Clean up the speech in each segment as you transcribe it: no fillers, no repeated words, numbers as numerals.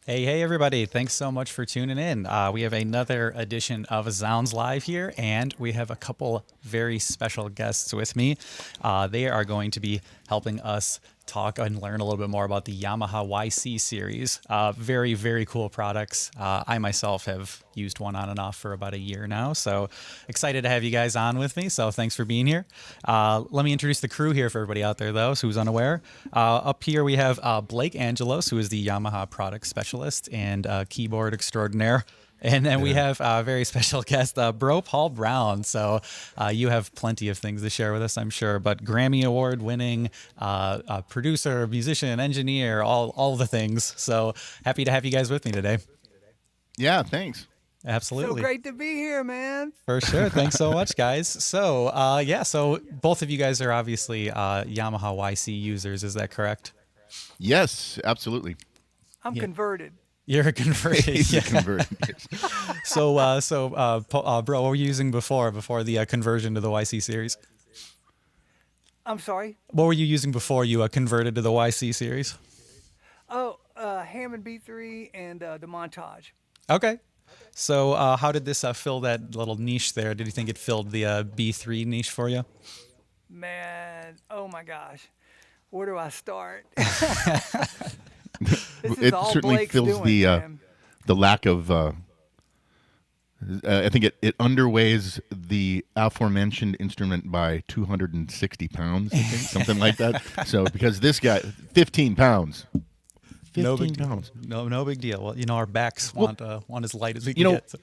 Hey, everybody. Thanks so much for tuning in. We have another edition of zZounds Live here, and we have a couple very special guests with me. They are going to be helping us talk and learn a little bit more about the Yamaha YC series. Very, very cool products. I myself have used one on and off for about a year now, so excited to have you guys on with me. So thanks for being here. Let me introduce the crew here for everybody out there, though, who's unaware. Up here we have Blake Angelos, who is the Yamaha product specialist and keyboard extraordinaire. And then we have a very special guest, Bro Paul Brown. So you have plenty of things to share with us, I'm sure. But Grammy Award winning producer, musician, engineer, all the things. So happy to have you guys with me today. Yeah, thanks. Absolutely. So great to be here, man. For sure. Thanks so much, guys. So so both of you guys are obviously Yamaha YC users. Is that correct? Yes, absolutely. I'm converted. You're a converted. He's Yeah. a converted. So, bro, what were you using before the conversion to the YC series? I'm sorry? What were you using before you converted to the YC series? Oh, Hammond B3 and the Montage. Okay. So how did this fill that little niche there? Did you think it filled the B3 niche for you? Man, oh my gosh. Where do I start? It certainly Blake's fills doing, the lack of. I think it underweighs the aforementioned instrument by 260 pounds, I think, something like that. So because this guy, 15 pounds. 15 pounds. No big deal. Well, our backs want as light as we can get. So.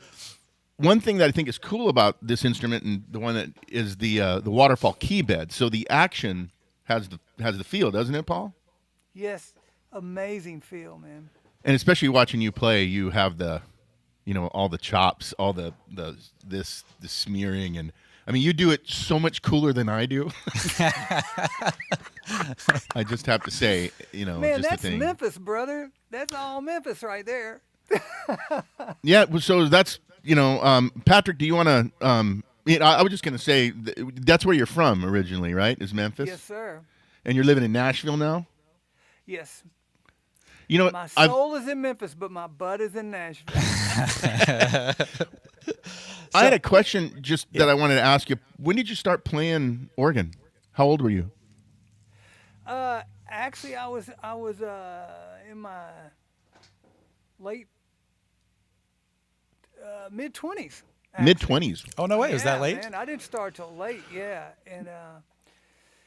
One thing that I think is cool about this instrument, and the one that is the waterfall key bed. So the action has the feel, doesn't it, Paul? Yes. Amazing feel, man. And especially watching you play, you have the, all the chops, all the smearing, and I mean, you do it so much cooler than I do. I just have to say, man, just that's the thing. Memphis, brother. That's all Memphis right there. Yeah, so that's Patrick. Do you want to? I was just going to say that's where you're from originally, right? Is Memphis? Yes, sir. And you're living in Nashville now. Yes. My soul is in Memphis, but my butt is in Nashville. I had a question that I wanted to ask you. When did you start playing organ? How old were you? Actually, I was in my late mid-20s. Mid-20s. Oh no way! Was that late? Man, I didn't start till late. Yeah, and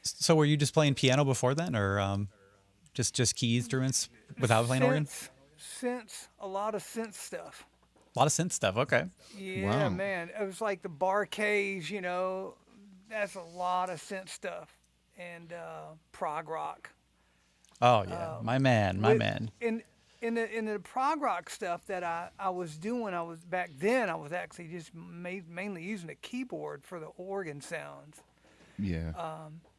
so were you just playing piano before then, or just key instruments without playing organ? A lot of synth stuff. A lot of synth stuff. Okay. Yeah, Wow. man. It was like the barcades, that's a lot of synth stuff. And prog rock. Oh yeah, my man. In the prog rock stuff that I was doing, I was actually just mainly using a keyboard for the organ sounds. Yeah.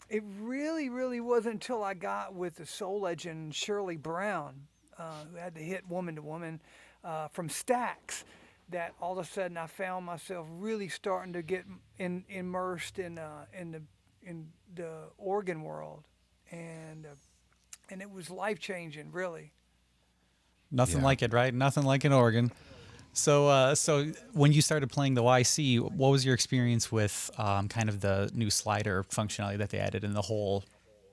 It really, really wasn't until I got with the soul legend Shirley Brown, who had the hit Woman to Woman from Stax, that all of a sudden I found myself really starting to get immersed in the organ world, and it was life changing, really. Nothing like it, right? Nothing like an organ. So when you started playing the YC, what was your experience with kind of the new slider functionality that they added and the whole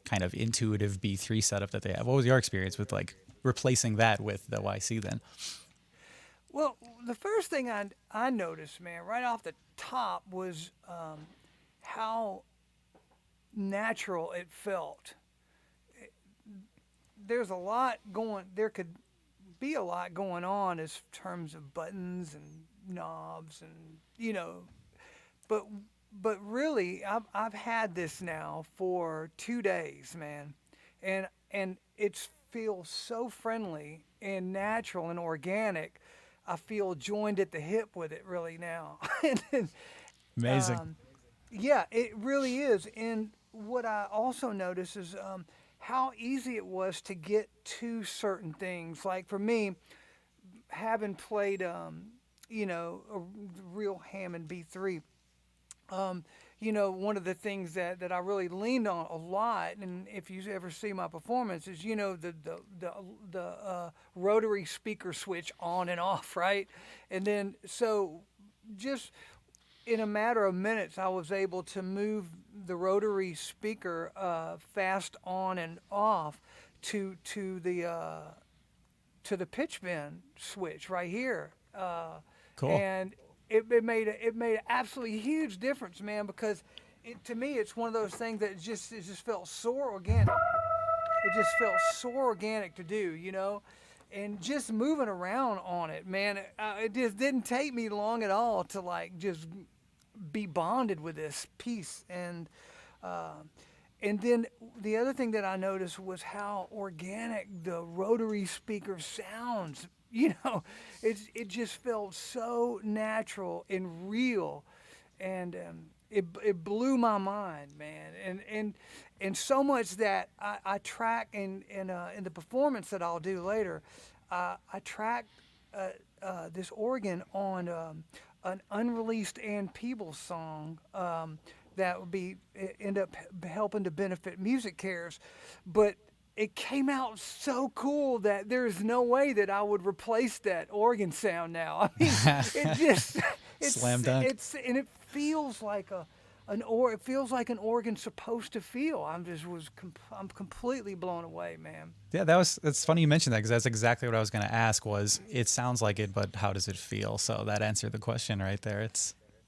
kind of intuitive B3 setup that they have? What was your experience with replacing that with the YC then? Well, the first thing I noticed, man, right off the top was how natural it felt. There could be a lot going on as terms of buttons and knobs and but really I've had this now for 2 days, man, and it feels so friendly and natural and organic. I feel joined at the hip with it really now. Amazing. Yeah, it really is. And what I also noticed is how easy it was to get to certain things. Like for me, having played, a real Hammond B3, one of the things that I really leaned on a lot, and if you ever see my performance, is the rotary speaker switch on and off, right? And then so just in a matter of minutes, I was able to move the rotary speaker fast on and off to the pitch bend switch right here, Cool. and it made an absolutely huge difference, man. Because to me, it's one of those things that it just felt so organic. It just felt so organic to do, and just moving around on it, man. It just didn't take me long at all to like just be bonded with this piece, and then the other thing that I noticed was how organic the rotary speaker sounds. It just felt so natural and real, and it blew my mind, man. And so much that I track in the performance that I'll do later. I tracked this organ on an unreleased Ann Peebles song. That would end up helping to benefit Music Cares, but it came out so cool that there's no way that I would replace that organ sound now. I mean, it's Slam dunk. and it feels like it feels like an organ's supposed to feel. I'm completely blown away, man. Yeah, it's funny you mentioned that because that's exactly what I was going to ask. Was it sounds like it, but how does it feel? So that answered the question right there.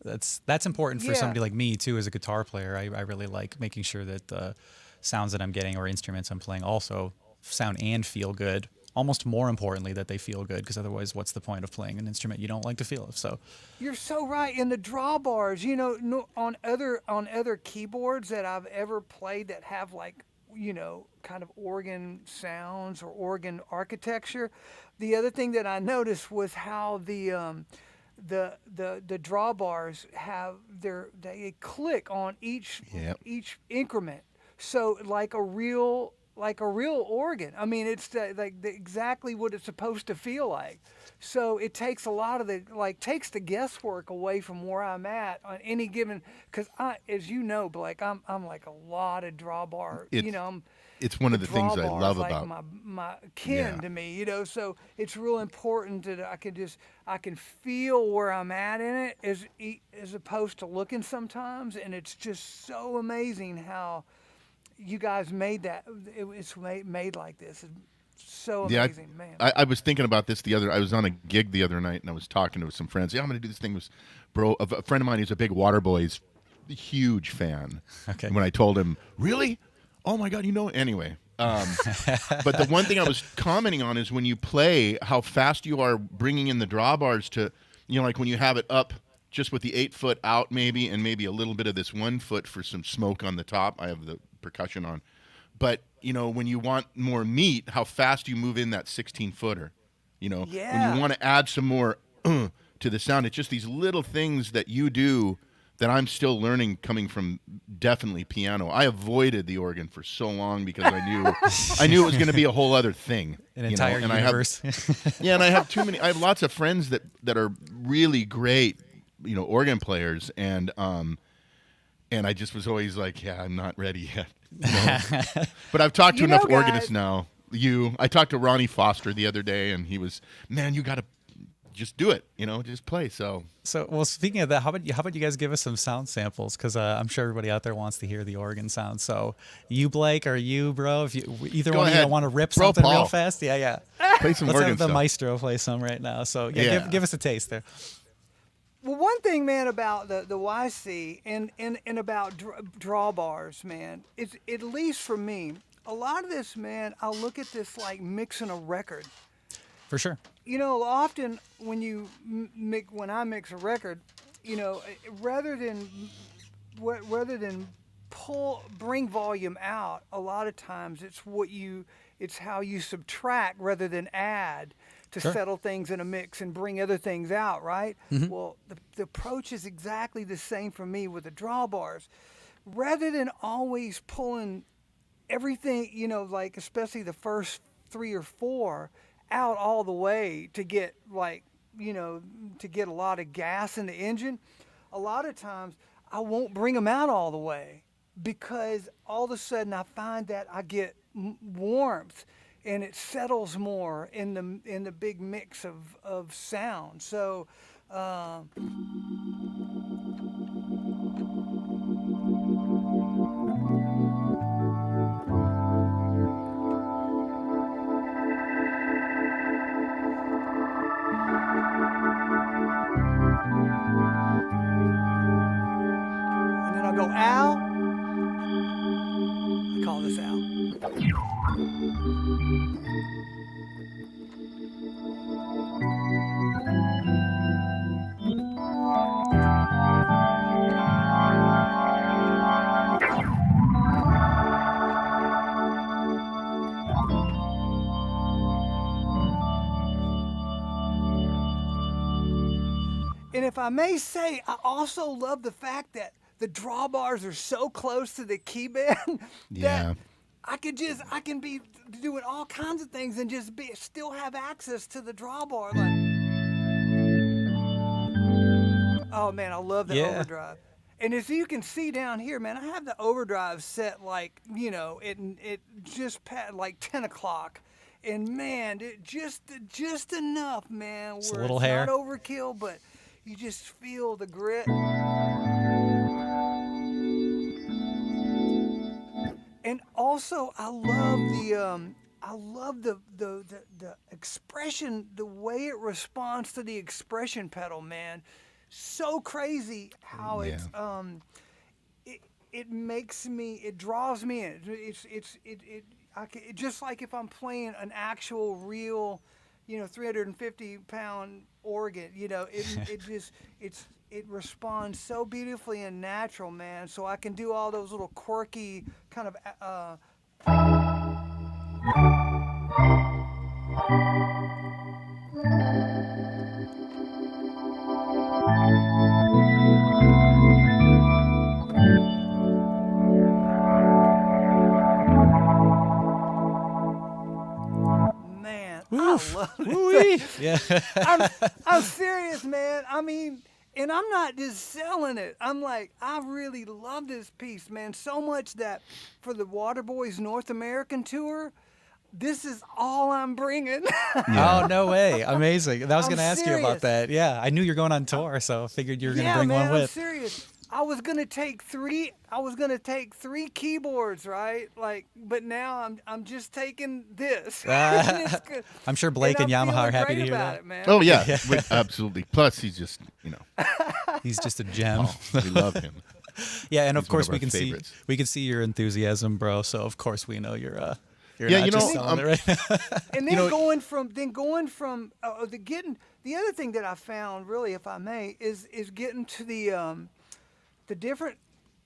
That's important for Yeah. somebody like me too, as a guitar player. I really like making sure that the sounds that I'm getting or instruments I'm playing also sound and feel good. Almost more importantly, that they feel good, because otherwise, what's the point of playing an instrument you don't like to feel? So, You're so right. In the drawbars, on other keyboards that I've ever played that have like, kind of organ sounds or organ architecture. The other thing that I noticed was how the drawbars they click on each Yep. each increment. So like a real organ. I mean, it's exactly what it's supposed to feel like. So it takes a lot of takes the guesswork away from where I'm at on any given. Because as you know, Blake, I'm like a lot of drawbar. It's one of the things I drawbar love is like about. my kin Yeah. to me. So it's real important that I can feel where I'm at in it as opposed to looking sometimes. And it's just so amazing how you guys made that. It's made like this. It's so Yeah, amazing, man. I was thinking about this I was on a gig the other night, and I was talking to some friends. Yeah, I'm going to do this thing with, bro. A friend of mine who's a big Waterboys, huge fan. Okay. When I told him, really? Oh my God, anyway. But the one thing I was commenting on is when you play, how fast you are bringing in the drawbars to, like when you have it up just with the 8-foot out maybe, and maybe a little bit of this 1 foot for some smoke on the top. I have the percussion on. But, when you want more meat, how fast you move in that 16-footer. When Yeah. you want to add some more to the sound, it's just these little things that you do that I'm still learning coming from definitely piano. I avoided the organ for so long because I knew it was going to be a whole other thing. an entire and universe. And I have lots of friends that are really great, organ players, and I just was always like, yeah, I'm not ready yet. But I've talked to enough guys- organists now. I talked to Ronnie Foster the other day, and he was, man, you got to just do it, just play. So Well, speaking of that, how about you guys give us some sound samples? Because I'm sure everybody out there wants to hear the organ sound. So you, Blake, or you, bro, if either Go one of ahead. you want to rip Bro, something real Paul. fast, yeah. play some Let's organ have the stuff. maestro play some right now. So Yeah. give us a taste there. Well, one thing, man, about the YC and about drawbars, man, it's, at least for me, a lot of this, man, I look at this like mixing a record. For sure. Often when when I mix a record, rather than bring volume out, a lot of times it's how you subtract rather than add to Sure. settle things in a mix and bring other things out, right? Well, the approach is exactly the same for me with the drawbars. rather than always pulling everything, you know, like especially the first 3 or 4 out all the way to get like, you know, to get a lot of gas in the engine, a lot of times I won't bring them out all the way because all of a sudden I find that I get warmth and it settles more in the big mix of sound. So and then I'll go Al. I call this Al. And if I may say, I also love the fact that the drawbars are so close to the key bed Yeah. that I can be doing all kinds of things and just still have access to the drawbar. Like, oh man, I love the Yeah. overdrive. And as you can see down here, man, I have the overdrive set like, you know, it just like 10 o'clock. And man, it just enough, man. Just a Where little it's hair. not overkill, but you just feel the grit. And also, I love the expression, the way it responds to the expression pedal, man. So crazy how it makes me, it draws me in. Just like if I'm playing an actual real, you know, 350-pound organ, you know, it responds so beautifully and natural, man. So I can do all those little quirky kind of man, Oof. I love it. Woo-wee. Yeah. I'm serious, man. I mean, and I'm not just selling it. I'm like, I really love this piece, man. So much that for the Waterboys North American tour, this is all I'm bringing. Oh, no way. Amazing. I was I'm going to ask you serious. about that. Yeah. I knew you're going on tour, so I figured you were going to Yeah, bring man, one I'm with. serious. I was gonna take three keyboards, right? Like, but now I'm just taking this. It's good. I'm sure Blake and I'm Yamaha are feeling happy great to hear about that. it, man. Oh yeah, absolutely. Plus, he's just He's just a gem. we love him. Yeah, and of He's one course of our favorites. we can see your enthusiasm, bro. So of course we know you're Yeah, not you just know, selling it right now. And then going from the other thing that I found really, if I may, is getting to the different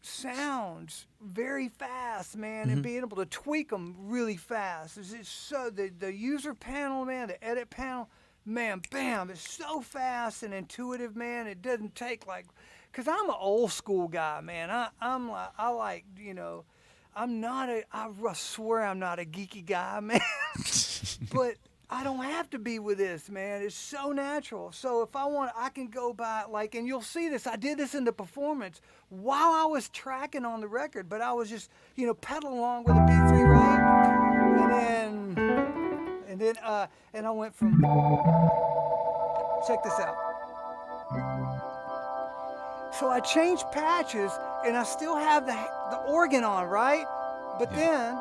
sounds very fast, man, and being able to tweak them really fast. It's so the user panel, man, the edit panel, man, bam, it's so fast and intuitive, man. It doesn't take like, cause I'm an old school guy, man. I like, you know, I swear I'm not a geeky guy, man. But I don't have to be with this, man. It's so natural. So if I want, I can go by, like, and you'll see this. I did this in the performance while I was tracking on the record, but I was just, you know, pedaling along with a B3, right? And I went from, check this out. So I changed patches, and I still have the organ on, right? But then,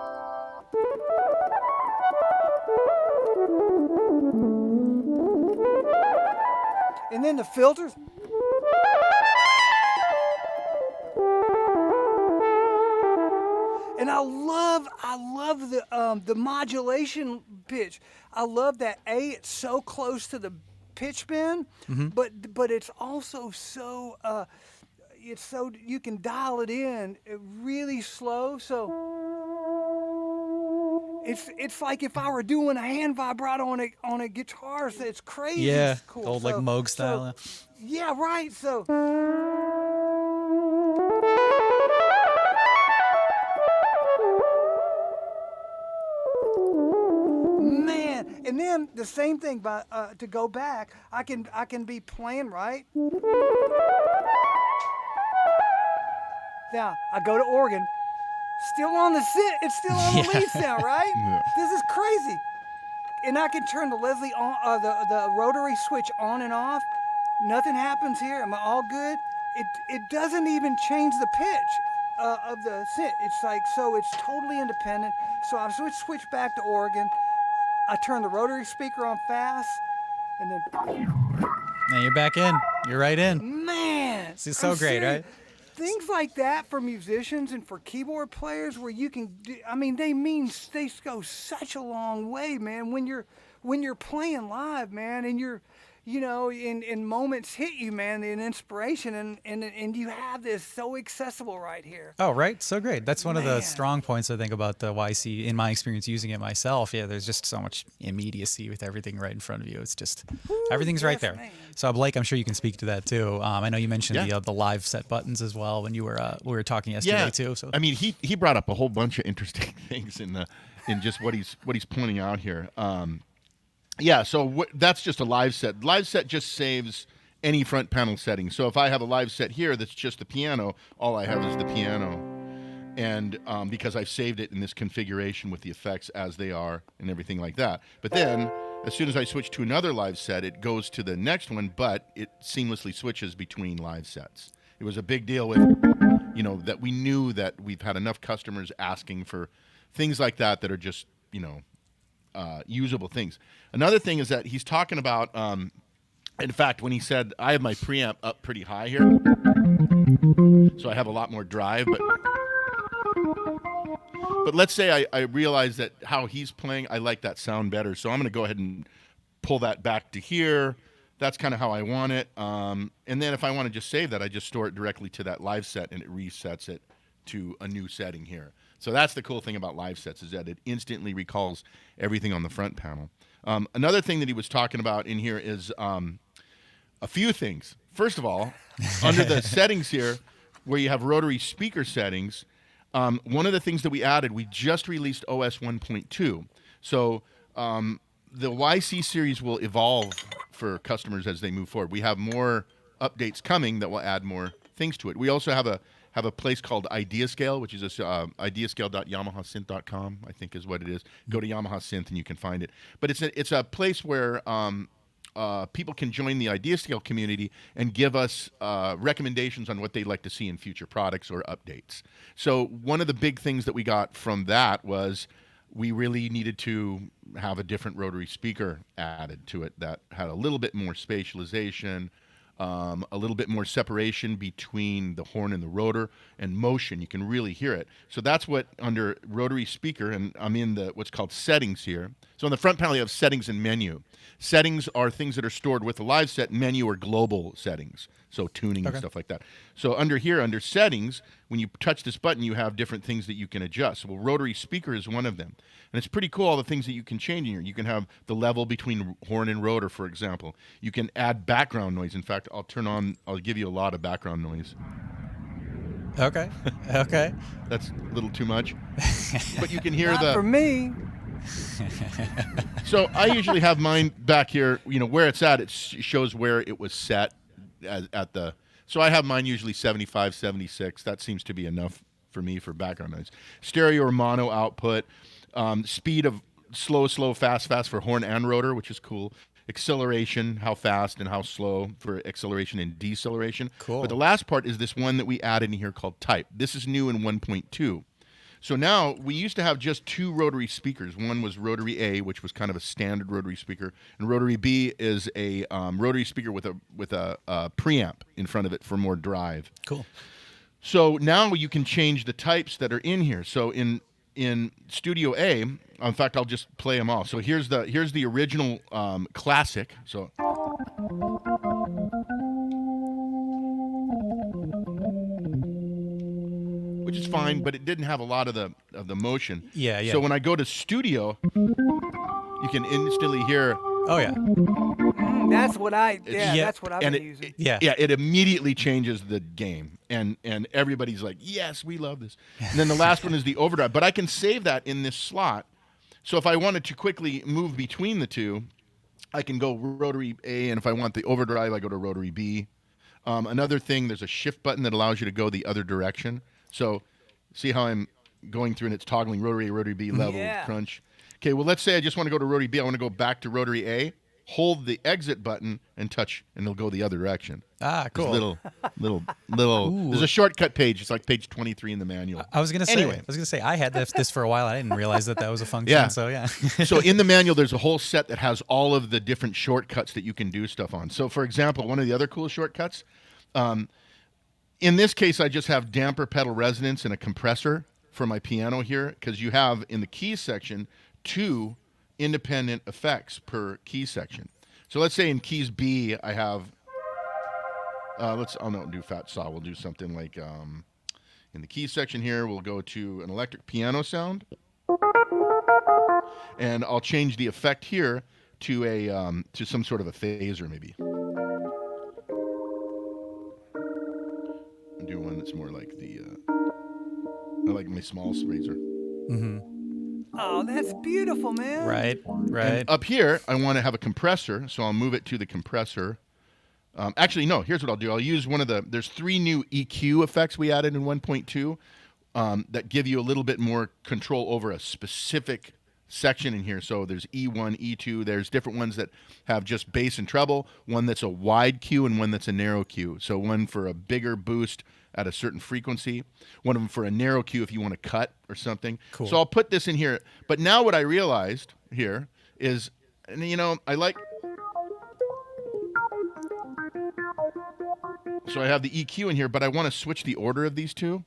and then the filters. And I love the modulation pitch. I love that it's so close to the pitch bend, but it's also so you can dial it in really slow. So it's like if I were doing a hand vibrato on a guitar. So it's crazy. Yeah, It's cool. old like Moog style. Yeah, right. So. same thing. But to go back, I can be playing right. Now I go to organ, still on the it's still on the lead sound, right? Yeah. This is crazy. And I can turn the Leslie on, the rotary switch on and off. Nothing happens here. Am I all good? It doesn't even change the pitch of the synth. It's like, so it's totally independent. So I switch back to organ. I turn the rotary speaker on fast, and then Now you're back in. You're right in. man, This is so I'm great, serious. right? Things like that for musicians and for keyboard players, where you can, I mean, they go such a long way, man. When you're playing live, man, and you're, you know, in moments hit you, man, an inspiration, and you have this so accessible right here. Oh, right. So great. That's one of the Man. strong points I think about the YC in my experience using it myself. Yeah, there's just so much immediacy with everything right in front of you. It's just everything's right yes, there. man. So Blake, I'm sure you can speak to that too. I know you mentioned Yeah. the live set buttons as well when you were we were talking yesterday too. So I mean, he brought up a whole bunch of interesting things in just what he's pointing out here. Yeah, so that's just a live set. Live set just saves any front panel setting. So if I have a live set here that's just the piano, all I have is the piano. And because I've saved it in this configuration with the effects as they are and everything like that. But then, as soon as I switch to another live set, it goes to the next one, but it seamlessly switches between live sets. It was a big deal with, you know, that we knew that we've had enough customers asking for things like that that are just, you know, usable things. Another thing is that he's talking about, in fact, when he said, I have my preamp up pretty high here, so I have a lot more drive, but let's say I realize that how he's playing, I like that sound better, so I'm going to go ahead and pull that back to here. That's kind of how I want it. And then if I want to just save that, I just store it directly to that live set, and it resets it to a new setting here. So that's the cool thing about live sets, is that it instantly recalls everything on the front panel. Another thing that he was talking about in here is a few things. First of all, under the settings here, where you have rotary speaker settings, one of the things that we added, we just released OS 1.2. So the YC series will evolve for customers as they move forward. We have more updates coming that will add more things to it. We also have a place called IdeaScale, which is ideascale.yamahasynth.com, I think is what it is. Go to Yamaha Synth and you can find it. But it's a place where people can join the IdeaScale community and give us recommendations on what they'd like to see in future products or updates. So one of the big things that we got from that was we really needed to have a different rotary speaker added to it that had a little bit more spatialization, a little bit more separation between the horn and the rotor, and motion. You can really hear it. So that's what under rotary speaker, and I'm in the what's called settings here. So on the front panel you have settings and menu. Settings are things that are stored with the live set. Menu are global settings, so tuning and stuff like that. So under here, under settings, when you touch this button, you have different things that you can adjust. Well, rotary speaker is one of them. And it's pretty cool, all the things that you can change in here. You can have the level between horn and rotor, for example. You can add background noise. In fact, I'll give you a lot of background noise. okay. Okay. That's a little too much. But you can hear Not for me. So I usually have mine back here, you know, where it's at. It shows where it was set at the. So I have mine usually 75, 76. That seems to be enough for me for background noise. Stereo or mono output. Speed of slow, fast for horn and rotor, which is cool. Acceleration, how fast and how slow for acceleration and deceleration. Cool. But the last part is this one that we added in here called type. This is new in 1.2. So now we used to have just two rotary speakers. One was Rotary A, which was kind of a standard rotary speaker, and Rotary B is a rotary speaker with a preamp in front of it for more drive. Cool. So now you can change the types that are in here. So in Studio A, in fact, I'll just play them all. So here's the original classic. So. Which is fine, but it didn't have a lot of the motion. Yeah. So when I go to Studio, you can instantly hear. Oh yeah. That's what that's what I've been it, using. Yeah. It immediately changes the game, and everybody's like, yes, we love this. And then the last one is the overdrive, but I can save that in this slot So if I wanted to quickly move between the two, I can go rotary A, and if I want the overdrive, I go to rotary B. Another thing, there's a shift button that allows you to go the other direction. So see how I'm going through and it's toggling rotary A, rotary B, level, Yeah. crunch. Okay, well, let's say I just want to go to rotary B. I want to go back to rotary A, hold the exit button, and touch, and it'll go the other direction. Ah, cool. There's little. There's a shortcut page. It's like page 23 in the manual. I was gonna say I had this for a while. I didn't realize that was a function. Yeah. So yeah. So in the manual, there's a whole set that has all of the different shortcuts that you can do stuff on. So for example, one of the other cool shortcuts, in this case, I just have damper pedal resonance and a compressor for my piano here, because you have in the keys section 2 independent effects per key section. So let's say in keys B, I have, I'll not do fat saw. We'll do something like, in the key section here, we'll go to an electric piano sound. And I'll change the effect here to to some sort of a phaser, maybe. I'll do one that's more like I like my small phaser. Oh, that's beautiful, man. Right. And up here, I want to have a compressor, so I'll move it to the compressor. Actually, no, here's what I'll do. I'll use there's 3 new EQ effects we added in 1.2 that give you a little bit more control over a specific section in here. So there's E1, E2. There's different ones that have just bass and treble, one that's a wide Q and one that's a narrow Q. So one for a bigger boost at a certain frequency, one of them for a narrow Q if you want to cut or something. Cool. So I'll put this in here. But now what I realized here is, and I like, so I have the EQ in here, but I want to switch the order of these two.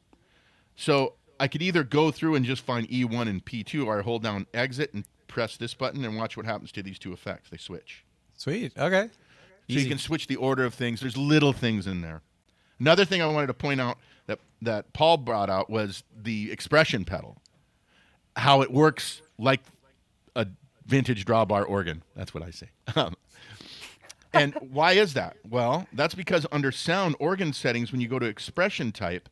So I could either go through and just find E1 and P2, or I hold down exit and press this button and watch what happens to these two effects. They switch. Sweet. Okay. So you can switch the order of things. There's little things in there. Another thing I wanted to point out that Paul brought out was the expression pedal, how it works like a vintage drawbar organ. That's what I say. And why is that? Well, that's because under sound organ settings, when you go to expression type,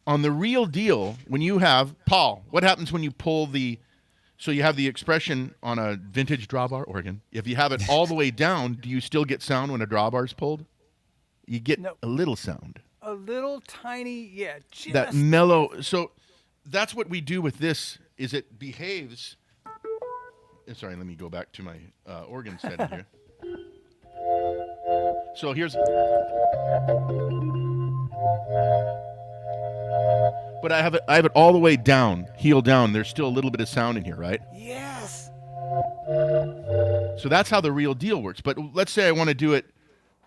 on the real deal, when you have, Paul, what happens when you pull so you have the expression on a vintage drawbar organ. If you have it all the way down, do you still get sound when a drawbar is pulled? You get a little sound. A little tiny, just That mellow. So that's what we do with this, is it behaves. Sorry, let me go back to my organ setting here. So here's. But I have it all the way down, heel down. There's still a little bit of sound in here, right? Yes. So that's how the real deal works. But let's say I want to do it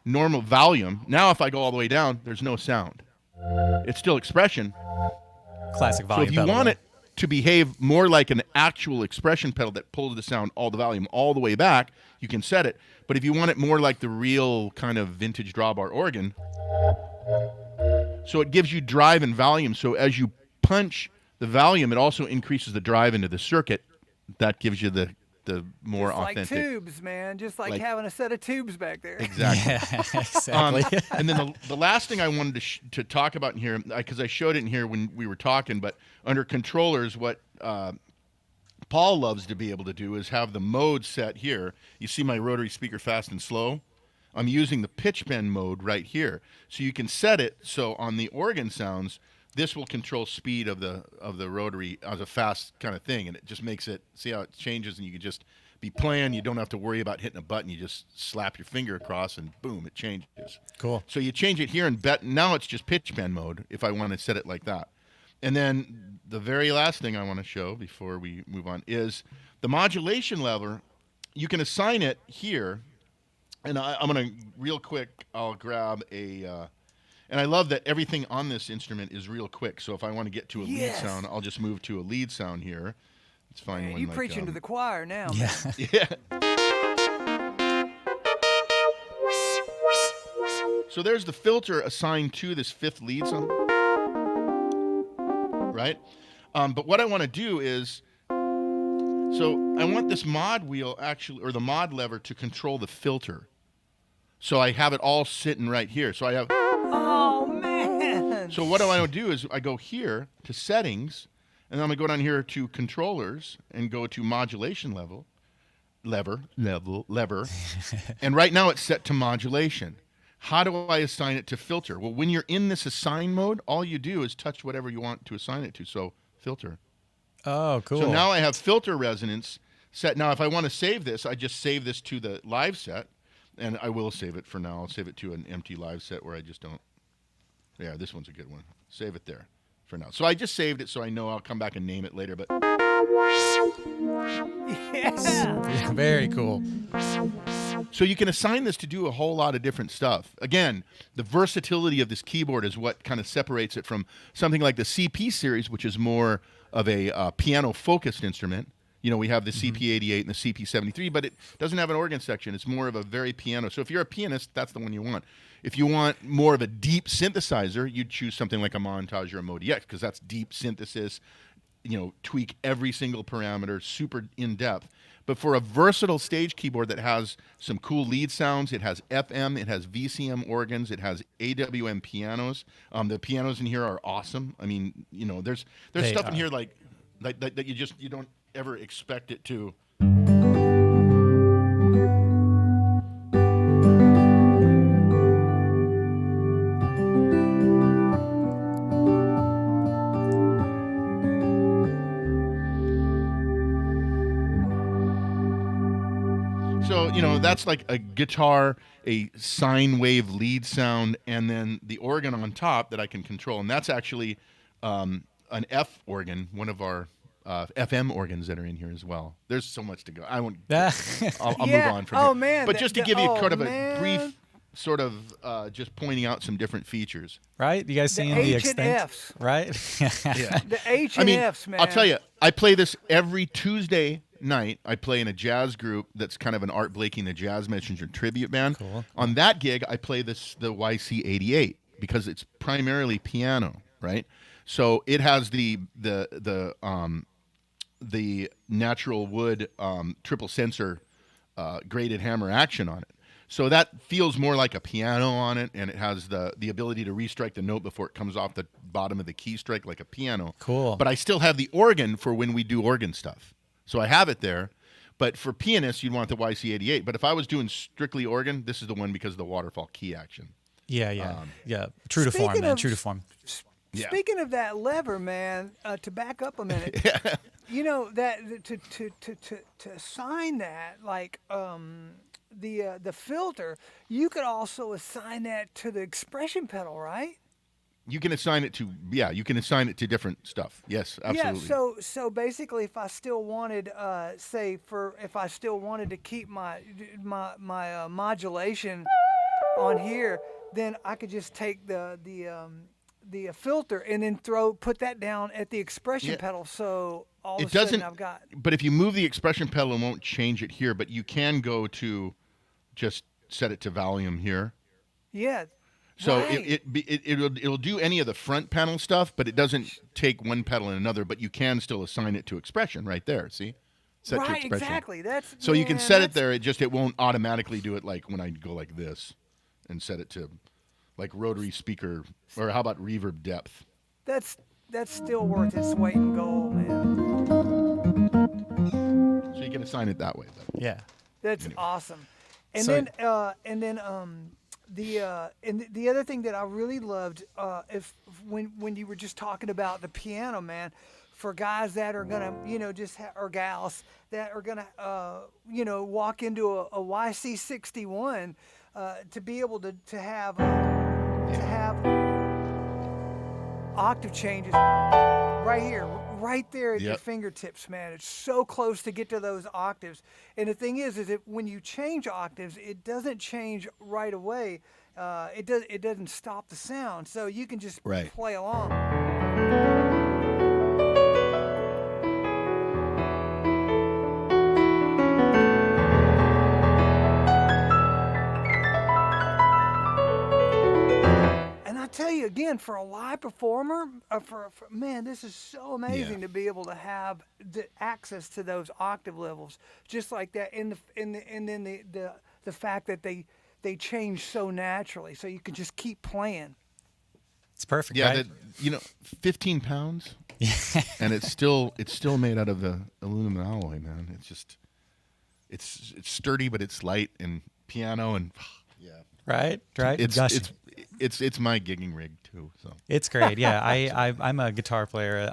normal volume. Now if I go all the way down, there's no sound. It's still expression. Classic So volume. if you want it to behave more like an actual expression pedal that pulls the sound, all the volume all the way back, you can set it. But if you want it more like the real kind of vintage drawbar organ, so it gives you drive and volume. So as you punch the volume, it also increases the drive into the circuit. That gives you the more Just authentic. like tubes, man. Just like having a set of tubes back there. Exactly. Yeah, exactly. And then the last thing I wanted to talk about in here, because I showed it in here when we were talking, but under controllers, what Paul loves to be able to do is have the mode set here. You see my rotary speaker fast and slow? I'm using the pitch bend mode right here. So you can set it so on the organ sounds, this will control speed of the rotary as a fast kind of thing, and it just makes it, see how it changes, and you can just be playing. You don't have to worry about hitting a button. You just slap your finger across, and boom, it changes. Cool. So you change it here, and now it's just pitch bend mode if I want to set it like that. And then the very last thing I want to show before we move on is the modulation level. You can assign it here, and I'm going to, real quick, I'll grab a... and I love that everything on this instrument is real quick. So if I want to get to a lead sound, I'll just move to a lead sound here. Let's find Man, one. you like, preaching to the choir now. Yeah. Man. Yeah. So there's the filter assigned to this fifth lead sound. Right? But what I want to do is, so I want this mod wheel actually, or the mod lever, to control the filter. So I have it all sitting right here. So I have... Oh, man. So what do I do is I go here to settings, And then I'm going to go down here to controllers and go to modulation lever. And right now it's set to modulation. How do I assign it to filter? Well, when you're in this assign mode, all you do is touch whatever you want to assign it to. So filter. Oh, cool. So now I have filter resonance set. Now, if I want to save this, I just save this to the live set, and I will save it for now. I'll save it to an empty live set where I just don't. Yeah, this one's a good one. Save it there for now. So I just saved it so I know I'll come back and name it later. But Yeah. Very cool. so you can assign this to do a whole lot of different stuff. Again, the versatility of this keyboard is what kind of separates it from something like the CP series, which is more of a piano-focused instrument. You know, we have the CP88 and the CP73, but it doesn't have an organ section. It's more of a very piano. So if you're a pianist, that's the one you want. If you want more of a deep synthesizer, you'd choose something like a Montage or a Modi X, because that's deep synthesis, you know, tweak every single parameter, super in-depth. But for a versatile stage keyboard that has some cool lead sounds, it has FM, it has VCM organs, it has AWM pianos. The pianos in here are awesome. I mean, you know, there's They stuff in are. here like that you don't ever expect it to. So, you know, that's like a guitar, a sine wave lead sound, and then the organ on top that I can control. And that's actually an F organ, one of our FM organs that are in here as well. There's so much to go. I won't. I'll move Yeah. on from Oh, here. man, But that- just to that- give you oh, kind of a man. brief sort of just pointing out some different features. Right? You guys The seeing the H and extent? Fs. Right? Yeah. The H I and mean, Fs, man. I'll tell you, I play this every Tuesday night. I play in a jazz group that's kind of an Art Blakey and the Jazz Messenger tribute band. Cool. On that gig, I play the YC88 because it's primarily piano, right? So it has the natural wood triple sensor graded hammer action on it. So that feels more like a piano on it, and it has the ability to restrike the note before it comes off the bottom of the key strike like a piano. Cool. But I still have the organ for when we do organ stuff. So I have it there. But for pianists, you'd want the YC88. But if I was doing strictly organ, this is the one because of the waterfall key action. Yeah. Yeah. True to form, Speaking man. of- True to form. Yeah. Speaking of that lever, man, to back up a minute, you know that to assign that like the filter, you could also assign that to the expression pedal, right? You can assign it to, you can assign it to different stuff. Yes, absolutely. Yeah. So basically, if I still wanted, if I still wanted to keep my modulation on here, then I could just take the filter and then put that down at the expression Yeah. pedal. So all It of a sudden doesn't, I've got. but if you move the expression pedal, it won't change it here, but you can go to just set it to volume here. Yeah. So right. it'll do any of the front panel stuff, but it doesn't take one pedal and another, but you can still assign it to expression right there, see? Set to Right, expression. exactly. That's So you can man, set it that's- there, it won't automatically do it like when I go like this and set it to like rotary speaker, or how about reverb depth? That's still worth its weight in gold, man. So you can assign it that way. But. Yeah. That's awesome. And So- the other thing that I really loved, when you were just talking about the piano, man, for guys that are gonna, or gals that are gonna, walk into a YC61, to be able to have octave changes right here, right there at your Yep. fingertips, man. It's so close to get to those octaves. And the thing is that when you change octaves, it doesn't change right away. It doesn't stop the sound, so you can just Right. play along. And I tell you again, for a live performer, man, this is so amazing Yeah. to be able to have the access to those octave levels, just like that. And then the fact that they change so naturally, so you can just keep playing. It's perfect, Yeah, right? 15 pounds, and it's still made out of the aluminum alloy, man. It's just it's sturdy, but it's light and piano and yeah. Right. It's Gushing. it's my gigging rig too. So It's great. Yeah, I'm a guitar player,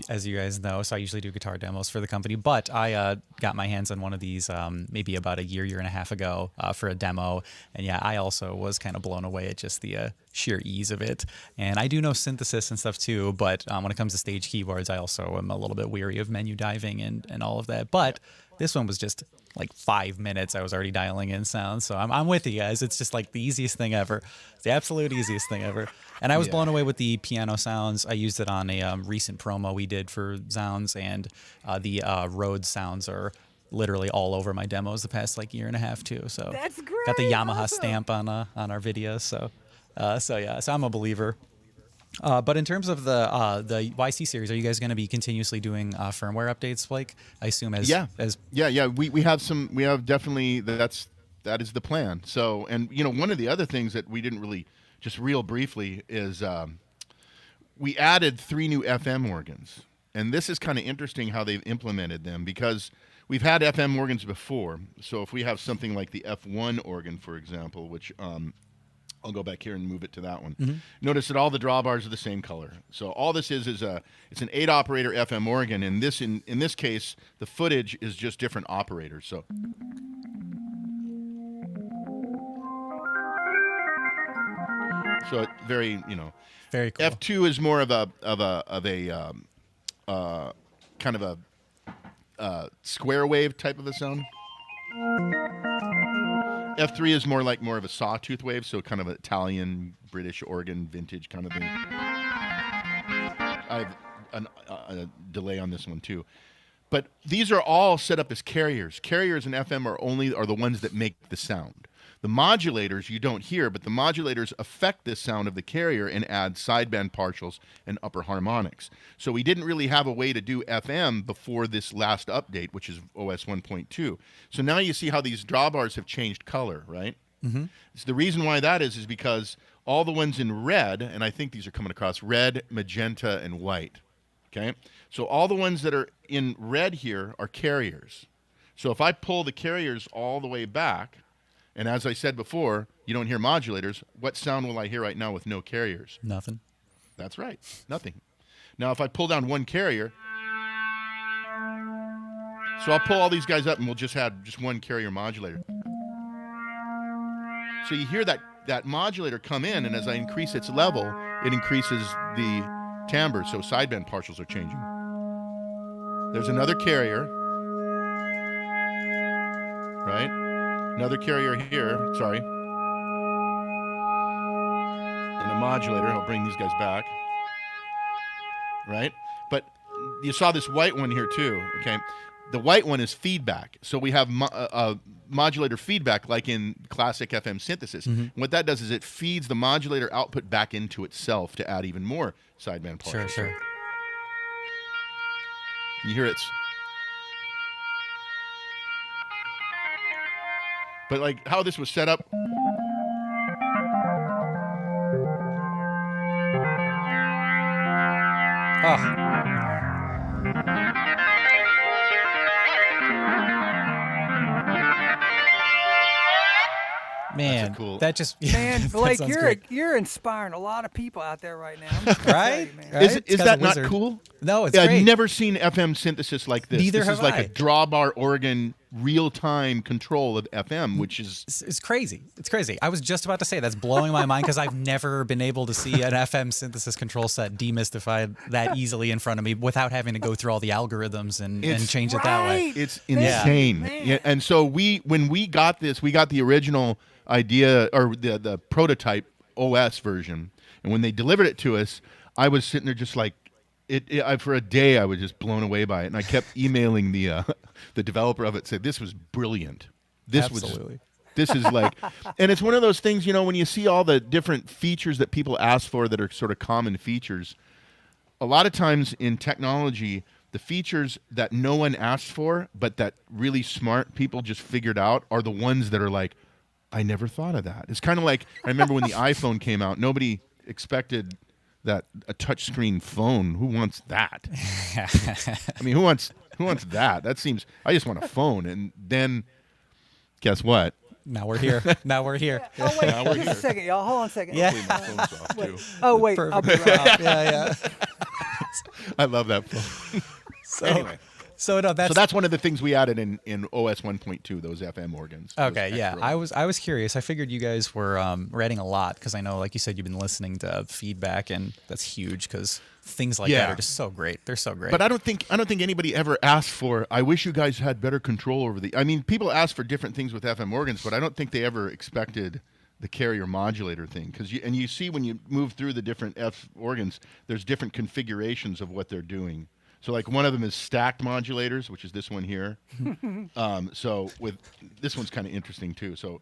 as you guys know, so I usually do guitar demos for the company. But I got my hands on one of these maybe about a year and a half ago for a demo, and yeah, I also was kind of blown away at just the sheer ease of it. And I do know synthesis and stuff too, but when it comes to stage keyboards, I also am a little bit weary of menu diving and all of that. But this one was just like 5 minutes. I was already dialing in sounds. So I'm with you guys. It's just like the easiest thing ever. It's the absolute easiest thing ever. And I was blown away with the piano sounds. I used it on a recent promo we did for zZounds, and the Rhodes sounds are literally all over my demos the past like year and a half too. So That's great. got the Yamaha Awesome. stamp on our videos. So yeah, so I'm a believer. But in terms of the YC series, are you guys going to be continuously doing firmware updates, Blake? I assume as we have definitely that is the plan. So, and one of the other things that we didn't really, just real briefly, is we added 3 new FM organs, and this is kind of interesting how they've implemented them, because we've had FM organs before. So if we have something like the F1 organ, for example, which I'll go back here and move it to that one. Mm-hmm. Notice that all the drawbars are the same color. So all this is it's an 8-operator FM organ, and this in this case the footage is just different operators. So it very very cool. F2 is more of a kind of a square wave type of a sound. F3 is more of a sawtooth wave, so kind of an Italian, British organ, vintage kind of thing. I have a delay on this one too. But these are all set up as carriers. Carriers in FM are the ones that make the sound. The modulators you don't hear, but the modulators affect the sound of the carrier and add sideband partials and upper harmonics. So we didn't really have a way to do FM before this last update, which is OS 1.2. So now you see how these drawbars have changed color, right? Mm-hmm. So the reason why that is because all the ones in red, and I think these are coming across, red, magenta, and white. Okay? So all the ones that are in red here are carriers. So if I pull the carriers all the way back, and as I said before, you don't hear modulators, what sound will I hear right now with no carriers? Nothing. That's right, nothing. Now if I pull down one carrier, so I'll pull all these guys up and we'll just have just one carrier modulator. So you hear that modulator come in, and as I increase its level, it increases the timbre, so sideband partials are changing. There's another carrier, right? Another carrier here, sorry. And a modulator, I'll bring these guys back. Right? But you saw this white one here too, okay? The white one is feedback. So we have modulator feedback like in classic FM synthesis. Mm-hmm. What that does is it feeds the modulator output back into itself to add even more sideband partials. Sure. You hear it's... But like how this was set up. Man, cool. that just Man, Blake, sounds great. you're inspiring a lot of people out there right now. I'm just gonna Right? tell you, man. Right? Is It's that a not wizard. cool? No, it's Yeah, great. I've never seen FM synthesis like this. Neither this have is like I. a drawbar organ real-time control of FM, which is... It's crazy. It's crazy. I was just about to say that's blowing my mind because I've never been able to see an FM synthesis control set demystified that easily in front of me without having to go through all the algorithms and change it that way. Right. It's Yeah. insane. Man. Yeah, and so when we got this, we got the original idea, or the prototype OS version, and when they delivered it to us, I was sitting there just like, for a day I was just blown away by it, and I kept emailing the developer of it, said this was brilliant. Absolutely. This is like, and it's one of those things, when you see all the different features that people ask for that are sort of common features, a lot of times in technology, the features that no one asked for, but that really smart people just figured out, are the ones that are like, I never thought of that. It's kind of like, I remember when the iPhone came out, nobody expected a touchscreen phone. Who wants that? I mean, who wants that? That seems. I just want a phone, and then guess what? Now we're here. Now we're here. Yeah. Oh wait, Now we're just here. a second, y'all. Hold on a second. Yeah. Hopefully my phone's off too. Oh wait, I'll be Perfect. right. Yeah. I love that phone. So, Anyway. so no, So that's one of the things we added in OS 1.2. Those FM organs. those okay. Yeah, extra I was curious. I figured you guys were adding a lot because I know, like you said, you've been listening to feedback, and that's huge because things like that Yeah. are just so great. They're so great. But I don't think anybody ever asked for. I wish you guys had better control over the. I mean, people ask for different things with FM organs, but I don't think they ever expected the carrier modulator thing. Because you see when you move through the different F organs, there's different configurations of what they're doing. So like one of them is stacked modulators, which is this one here. So with this one's kind of interesting too. So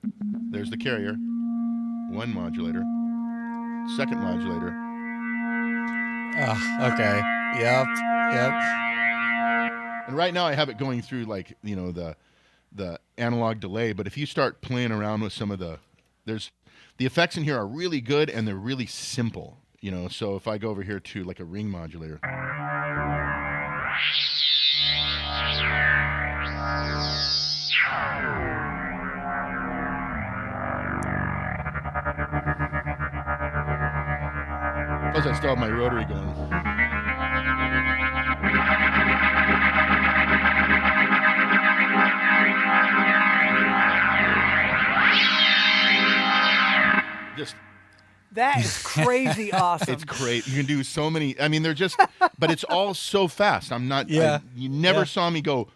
there's the carrier, one modulator, second modulator. Oh, okay. Yep. And right now I have it going through like, the analog delay, but if you start playing around with some of the effects in here are really good and they're really simple, so if I go over here to like a ring modulator. Plus I still have my rotary going. Just That is crazy awesome. it's great. You can do so many. I mean, they're just, but it's all so fast. I'm not. Yeah. You never Yeah. saw me go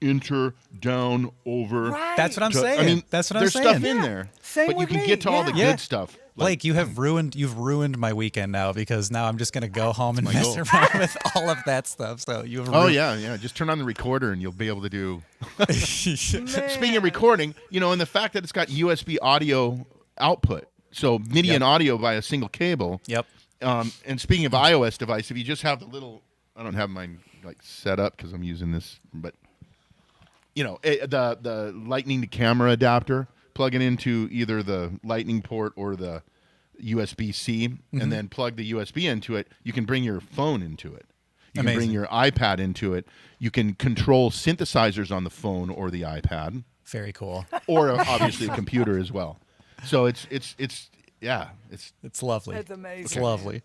enter, down, over. Right. That's what I'm to- saying. I mean, That's what I'm there's saying. stuff in there, Same but you with can me, get to all the yeah. good stuff. Blake, you've ruined my weekend now because now I'm just gonna go home and my mess goal. around with all of that stuff. So you've Oh yeah. Just turn on the recorder and you'll be able to do. Speaking of recording, and the fact that it's got USB audio output, so MIDI and audio via a single cable. Yep. And speaking of iOS device, if you just have the little, I don't have mine like set up because I'm using this, but the lightning to camera adapter, plug it into either the lightning port or the USB-C, and then plug the USB into it. You can bring your phone into it. You can bring your iPad into it. You can control synthesizers on the phone or the iPad, Very cool. or obviously a computer as well. So it's It's lovely. That's amazing. It's lovely.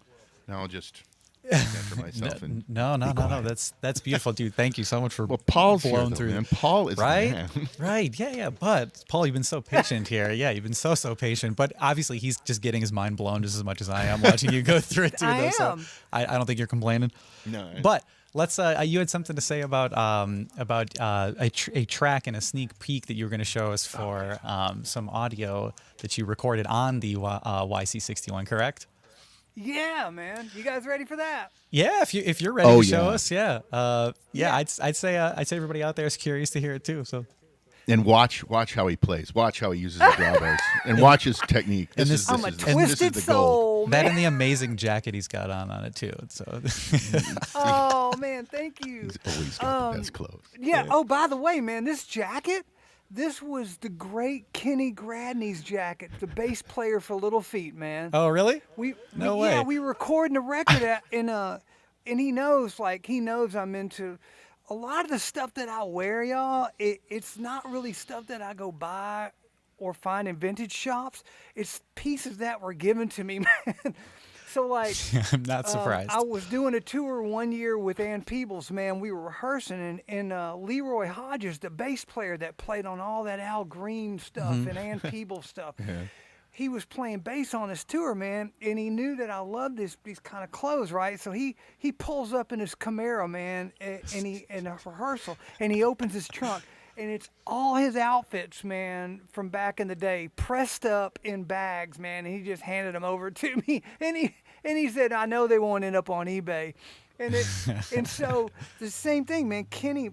now I'll just censor myself and No. That's beautiful, dude. Thank you so much for Paul's blowing here, through. though, man. Paul is the Right? man. Right. Yeah. But Paul, you've been so patient here. Yeah, you've been so patient. But obviously, he's just getting his mind blown just as much as I am watching you go through it too. I though, so am. I don't think you're complaining. No. But let's. You had something to say about a track and a sneak peek that you were going to show us for some audio that you recorded on the YC61, correct? Yeah, man. You guys ready for that? Yeah, if you're ready Oh, to show yeah. us, yeah. I'd say everybody out there is curious to hear it too. So And watch how he plays. Watch how he uses the drawbars, and watch his technique. And This this- is I'm a this is the twisted gold. soul, that man. and the amazing jacket he's got on it too. So Oh man, thank you. He's always got the best clothes. Yeah. Oh, by the way, man, this jacket, this was the great Kenny Gradney's jacket, the bass player for Little Feat, man. oh really? Yeah, way. we recording a record and he knows I'm into a lot of the stuff that I wear, y'all. It's not really stuff that I go buy or find in vintage shops. It's pieces that were given to me, man. So like, I'm not surprised. I was doing a tour one year with Ann Peebles, man. We were rehearsing, and Leroy Hodges, the bass player that played on all that Al Green stuff and Ann Peebles stuff, he was playing bass on this tour, man, and he knew that I loved these kind of clothes, right? So he pulls up in his Camaro, man, and he in a rehearsal, and he opens his trunk. And it's all his outfits, man, from back in the day, pressed up in bags, man. And he just handed them over to me, and he said, "I know they won't end up on eBay." And so the same thing, man. Kenny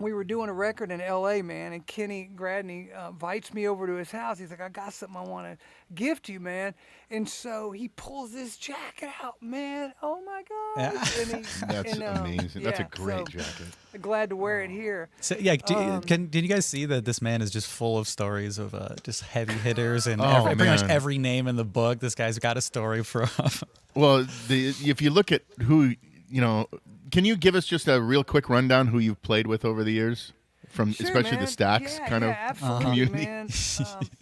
we were doing a record in L.A., man, and Kenny Gradney invites me over to his house. He's like, I got something I want to gift you, man. And so he pulls this jacket out, man. Oh my Yeah. gosh! That's amazing. That's a yeah, great so jacket. glad to wear it here. So yeah, did you guys see that this man is just full of stories of just heavy hitters and Oh, pretty much man. every name in the book? This guy's got a story from. Well, if you look at who, can you give us just a real quick rundown who you've played with over the years, from Sure, especially man. the Stax yeah, kind yeah, of absolutely, community? man.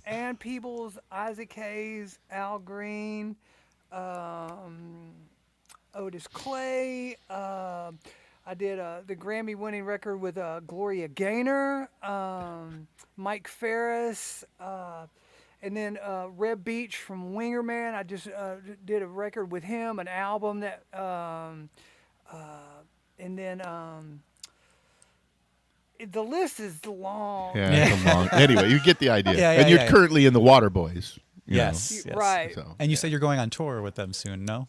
Ann Peebles, Isaac Hayes, Al Green, Otis Clay. I did the Grammy-winning record with Gloria Gaynor, Mike Ferris, and then Reb Beach from Winger Man. I just did a record with him, an album that, and then the list is long. Yeah, it's a long. Anyway, you get the idea. Yeah, and you're currently in the Waterboys. Yes, yes. Right. So. And you said you're going on tour with them soon, no?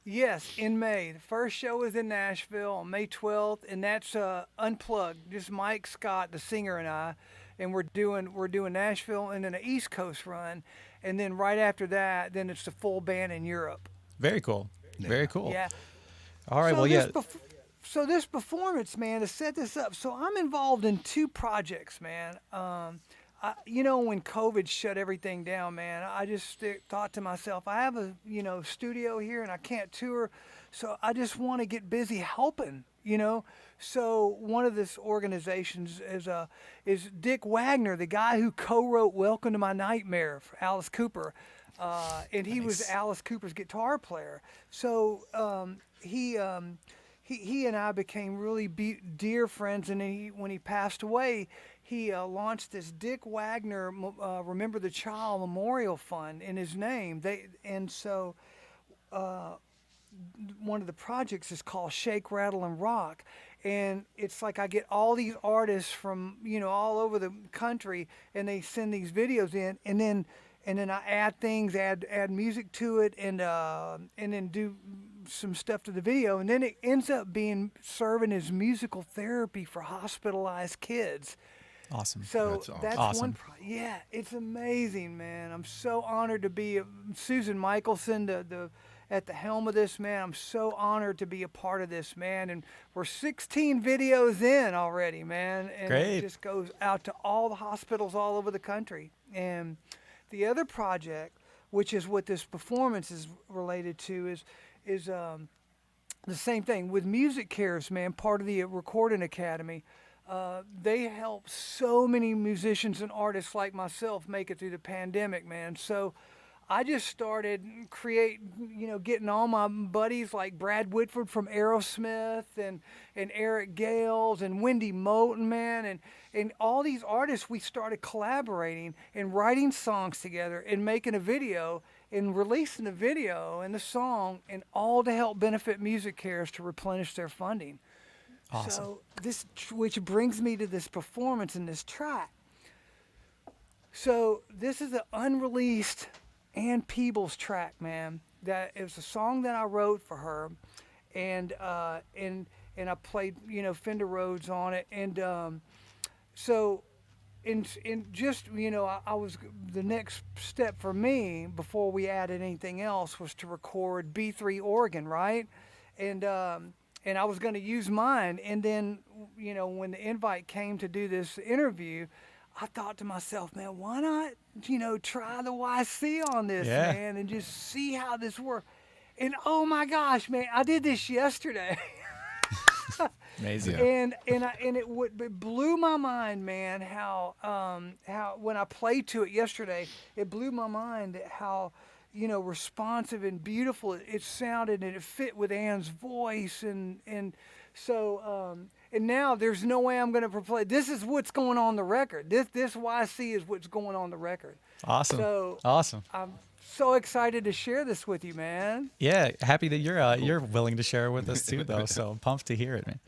Yes, in May. The first show is in Nashville on May 12th, and that's unplugged. Just Mike Scott, the singer, and I, and we're doing Nashville and then an East Coast run, and then right after that, then it's the full band in Europe. Very cool. Very cool. Yeah. All right. So Well, yeah. So this performance, man, to set this up. So I'm involved in two projects, man. When COVID shut everything down, man, I just thought to myself, I have a studio here and I can't tour, so I just want to get busy helping. So one of this organizations is Dick Wagner, the guy who co-wrote "Welcome to My Nightmare" for Alice Cooper, and he was Alice Cooper's guitar player. So he and I became really dear friends, and when he passed away, he launched this Dick Wagner Remember the Child Memorial Fund in his name. So one of the projects is called Shake, Rattle, and Rock, and it's like I get all these artists from all over the country, and they send these videos in, and then I add things, add music to it, and then do some stuff to the video, and then it ends up serving as musical therapy for hospitalized kids. Awesome. So That's one. awesome. Yeah, it's amazing, man. I'm so honored to be Susan Michelson, at the helm of this, man. I'm so honored to be a part of this, man. And we're 16 videos in already, man. And Great. it just goes out to all the hospitals all over the country. And the other project, which is what this performance is related to, is the same thing with Music Cares, man. Part of the Recording Academy. They help so many musicians and artists like myself make it through the pandemic, man. So I just started getting all my buddies like Brad Whitford from Aerosmith and Eric Gales and Wendy Moulton, man, and all these artists. We started collaborating and writing songs together and making a video and releasing the video and the song, and all to help benefit Music Cares to replenish their funding. Awesome. So which brings me to this performance in this track. So this is an unreleased Ann Peebles track, man. That it was a song that I wrote for her, and I played Fender Rhodes on it, and so in just I was, the next step for me before we added anything else was to record B3 organ, right, and I was going to use mine, and then when the invite came to do this interview, I thought to myself, man, why not, try the YC on this, Yeah. man, and just see how this works. And oh my gosh, man, I did this yesterday. Amazing. Yeah. It blew my mind, man, how when I played to it yesterday, it blew my mind how responsive and beautiful it sounded, and it fit with Ann's voice, and so and now there's no way I'm going to play. This is what's going on the record. This YC is what's going on the record. Awesome. So Awesome. I'm so excited to share this with you, man. Yeah, happy that you're willing to share it with us too, though. So I'm pumped to hear it, man.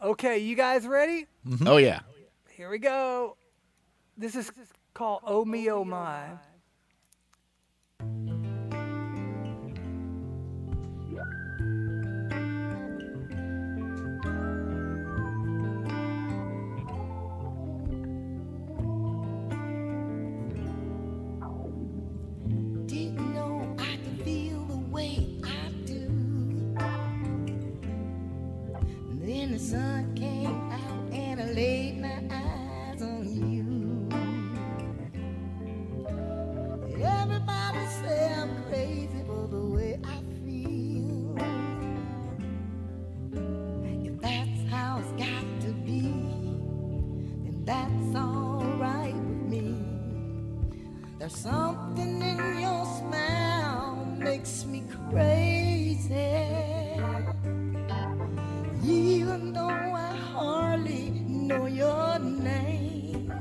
Okay, you guys ready? Oh yeah. Here we go. This is called Oh Me Oh My. Then the sun came out and I laid my eyes on you. Everybody say I'm crazy for the way I feel. If that's how it's got to be, then that's alright with me. There's something in your smile makes me crazy. Even though I hardly know your name,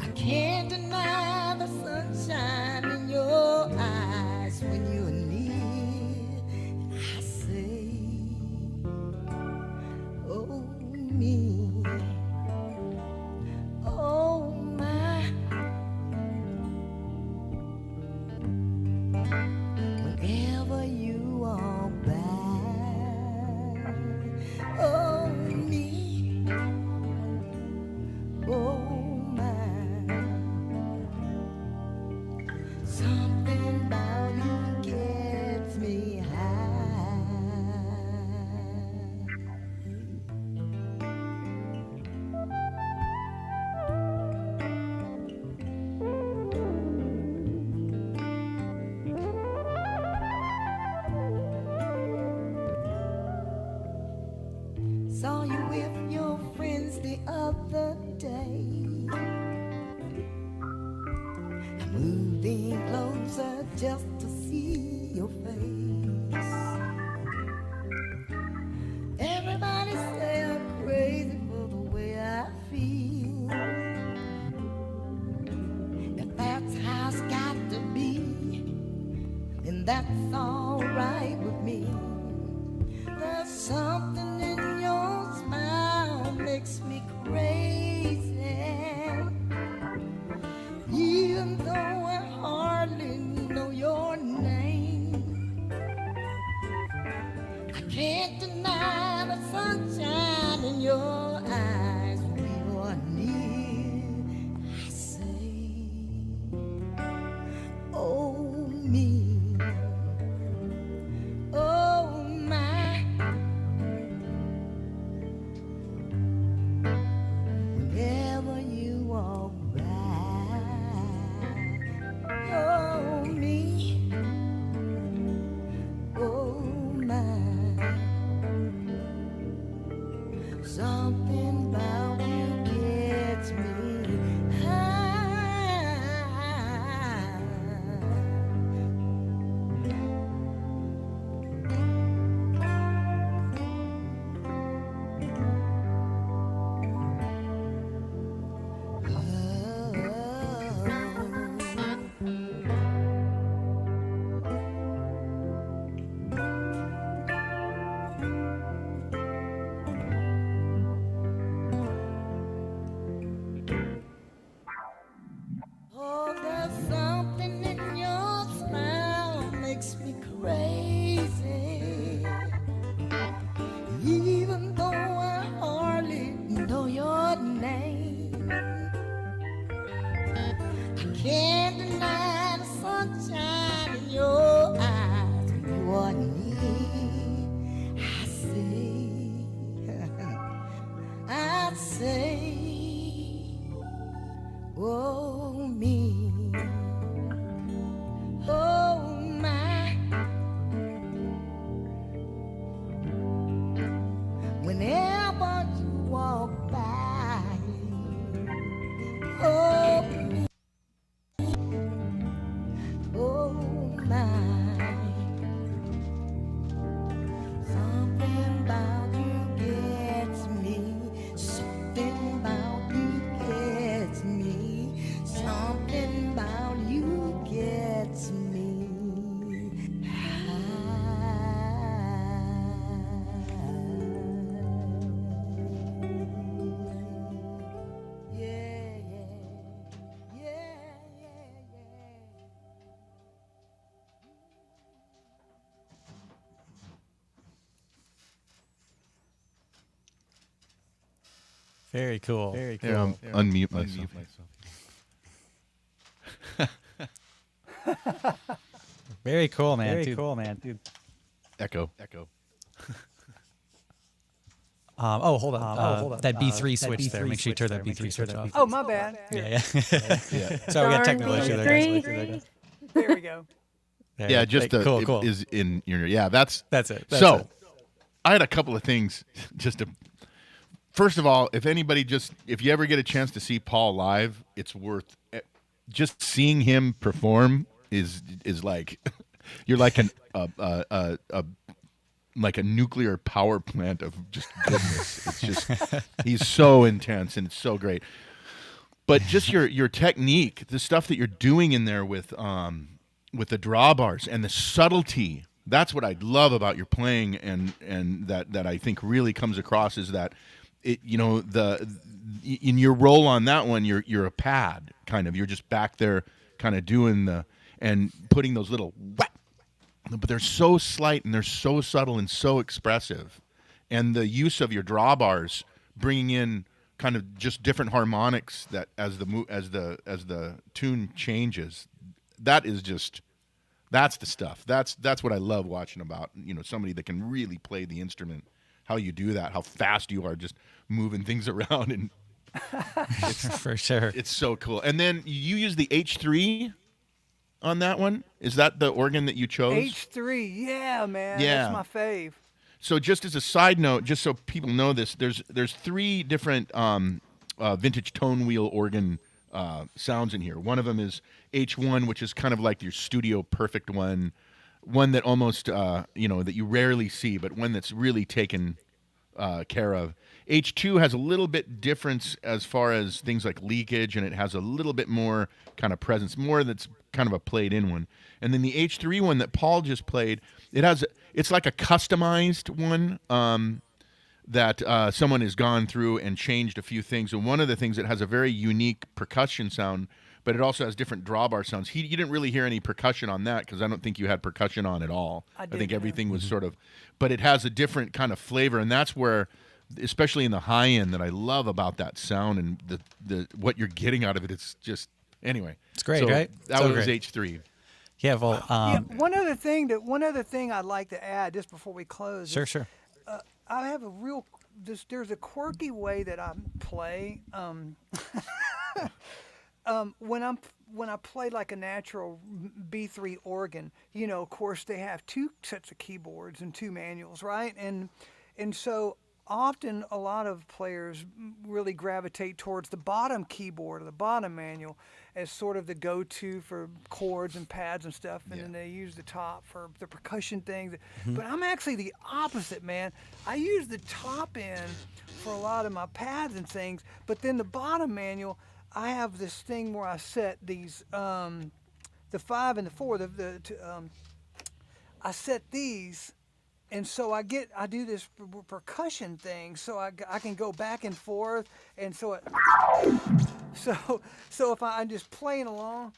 I can't deny the sunshine in your eyes when you're near. I say, oh me, oh my. Whenever you are by, oh me, oh my. Something about you gets me high. Saw you with your friends the other day. I moved in closer just to see your face. Everybody say I'm crazy for the way I feel. If that's how it's got to be, then that's alright with me. There's something in your smile makes me crazy. Even though I hardly know your name, I can't deny the sunshine in your eyes when you are near. I say, oh me, oh my. Whenever you walk by, oh me, oh my. Something about you gets me high. Oh, there's something in your smile makes me crazy. Even though I hardly know your name, I can't deny the sunshine in your eyes when you are near. I say, oh me, oh my. Whenever you walk by, oh me, oh my. Something about you gets me. Something about you gets me. Something about you gets me high. Yeah, yeah, yeah, yeah, yeah. Very cool. Very cool. Here, unmute myself. Very cool, man. Very dude. cool, man, dude. Echo. Hold on. That B3 switch there. Make sure you turn that B3 switch off. Oh, my bad. Here. Yeah. So we got technical issue there, guys. There we go. There Yeah, you go. just cool. is in your that's it. That's so it. I had a couple of things just to. First of all, if you ever get a chance to see Paul live, it's worth just seeing him perform is like you're like like a nuclear power plant of just goodness. It's just he's so intense and it's so great. But just your technique, the stuff that you're doing in there with the drawbars and the subtlety, that's what I love about your playing and that I think really comes across is that it in your role on that one you're a pad kind of, you're just back there kind of doing and putting those little whack, but they're so slight and they're so subtle and so expressive, and the use of your drawbars bringing in kind of just different harmonics that as the tune changes, that's the stuff. That's what I love watching about somebody that can really play the instrument. How you do that? How fast you are just moving things around, and for sure. It's so cool. And then you use the H3 on that one. Is that the organ that you chose? H3, yeah, man. Yeah. That's my fave. So just as a side note, just so people know this, there's three different vintage tone wheel organ sounds in here. One of them is H1, which is kind of like your studio perfect one that almost that you rarely see, but one that's really taken care of. H2 has a little bit difference as far as things like leakage, and it has a little bit more kind of presence, more that's kind of a played in one. And then the H3 one that Paul just played, it's like a customized one that someone has gone through and changed a few things. And one of the things, it has a very unique percussion sound, but it also has different drawbar sounds. You didn't really hear any percussion on that because I don't think you had percussion on at all. I think everything was sort of, but it has a different kind of flavor, and that's where, especially in the high end, that I love about that sound and the what you're getting out of it. It's just anyway. It's great, so right? That So was great. H3. Yeah, well, One other thing I'd like to add just before we close. sure. I have there's a quirky way that I play. When I play like a natural B3 organ, of course they have two sets of keyboards and two manuals, right? And so often a lot of players really gravitate towards the bottom keyboard or the bottom manual as sort of the go-to for chords and pads and stuff, and then they use the top for the percussion things. But I'm actually the opposite, man. I use the top end for a lot of my pads and things, but then the bottom manual, I have this thing where I set these, the 5 and the 4, I set these, and so I do this percussion thing, so I can go back and forth, and so if I'm just playing along.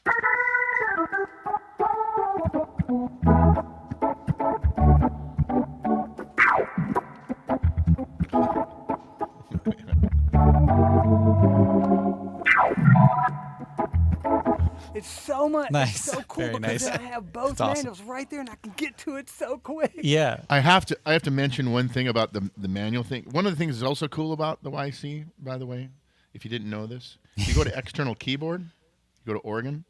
It's so much. Nice. It's so cool Very because nice. then I have both That's awesome. manuals right there, and I can get to it so quick. Yeah. I have to mention one thing about the manual thing. One of the things that's also cool about the YC, by the way, if you didn't know this, you go to external keyboard, you go to organ.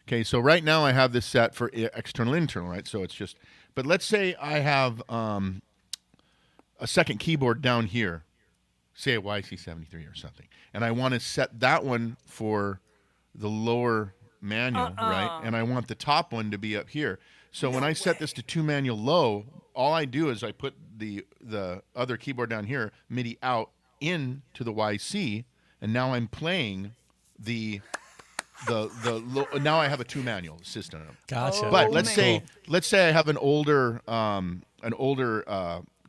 Okay, so right now I have this set for external internal, right? So it's just, but let's say I have a second keyboard down here, say a YC73 or something, and I want to set that one for the lower manual, right? And I want the top one to be up here. So when I set this to 2 manual low, all I do is I put the other keyboard down here, MIDI out into the YC, and now I'm playing the now I have a 2 manual system. Gotcha. But let's say I have an older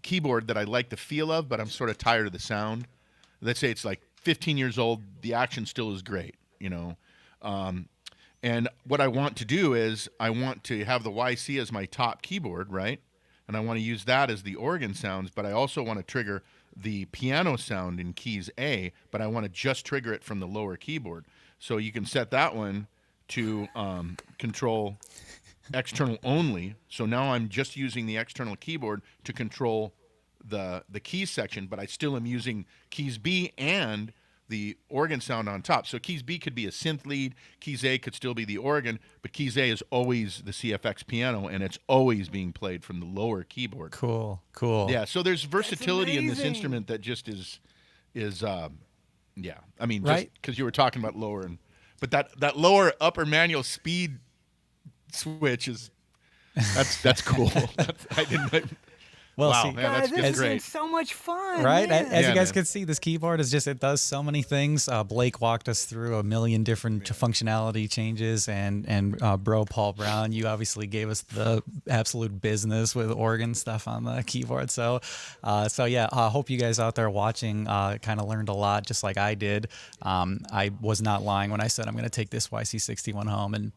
keyboard that I like the feel of, but I'm sort of tired of the sound. Let's say it's like 15 years old, the action still is great, and what I want to do is I want to have the YC as my top keyboard, right? And I want to use that as the organ sounds, but I also want to trigger the piano sound in keys A, but I want to just trigger it from the lower keyboard. So you can set that one to control external only. So now I'm just using the external keyboard to control the keys section, but I still am using keys B and the organ sound on top. So keys B could be a synth lead, keys A could still be the organ, but keys A is always the CFX piano, and it's always being played from the lower keyboard. Cool. Yeah, so there's versatility in this amazing. instrument that just is yeah. I mean, Right. just because you were talking about lower, but that lower upper manual speed switch is that's cool. I didn't. Well, wow, see, man, that's Guys, this just has been great. so much fun. right? man. As Yeah, you guys man. can see, this keyboard it does so many things. Blake walked us through a million different functionality changes, and bro Paul Brown, you obviously gave us the absolute business with organ stuff on the keyboard. So yeah, I hope you guys out there watching kind of learned a lot, just like I did. I was not lying when I said I'm going to take this YC61 home and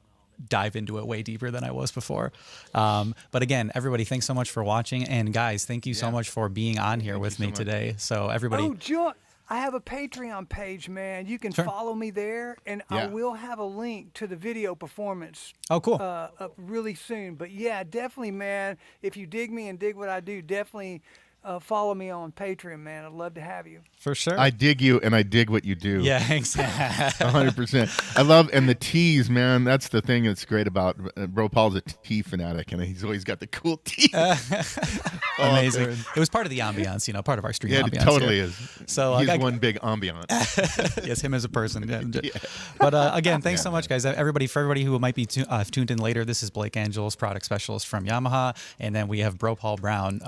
dive into it way deeper than I was before. But again, everybody, thanks so much for watching. And guys, thank you so Yeah. much for being on here Thank with you me so much. today. So everybody, Oh, Joe, I have a Patreon page, man. You can Sure. follow me there, and I Yeah. will have a link to the video performance oh, cool. up really soon. But yeah, definitely, man. If you dig me and dig what I do, definitely follow me on Patreon, man. I'd love to have you. For sure. I dig you, and I dig what you do. yeah, exactly. 100%. I love, and the tees, man. That's the thing that's great about Bro Paul's a tee fanatic, and he's always got the cool tees. Amazing. man. It was part of the ambiance, part of our stream Yeah, ambiance. it totally here. is. So, he's I- one big ambiance. Yes, him as a person. Yeah. But again, thanks so much, guys. For everybody who might be tuned in later, this is Blake Angelos, product specialist from Yamaha, and then we have Bro Paul Brown,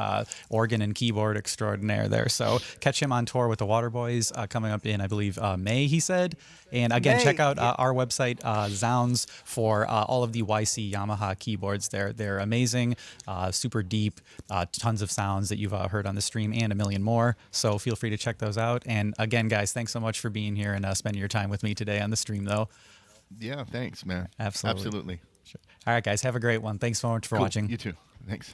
organ and keyboard extraordinaire there. So catch him on tour with the Waterboys coming up in, I believe, May, he said. And again, May, check out yeah. our website, zZounds, for all of the YC Yamaha keyboards. They're amazing, super deep, tons of sounds that you've heard on the stream, and a million more. So feel free to check those out. And again, guys, thanks so much for being here and spending your time with me today on the stream, though. Yeah, thanks, man. Absolutely. Absolutely. All right, guys, have a great one. Thanks so much for Cool. watching. You too. Thanks.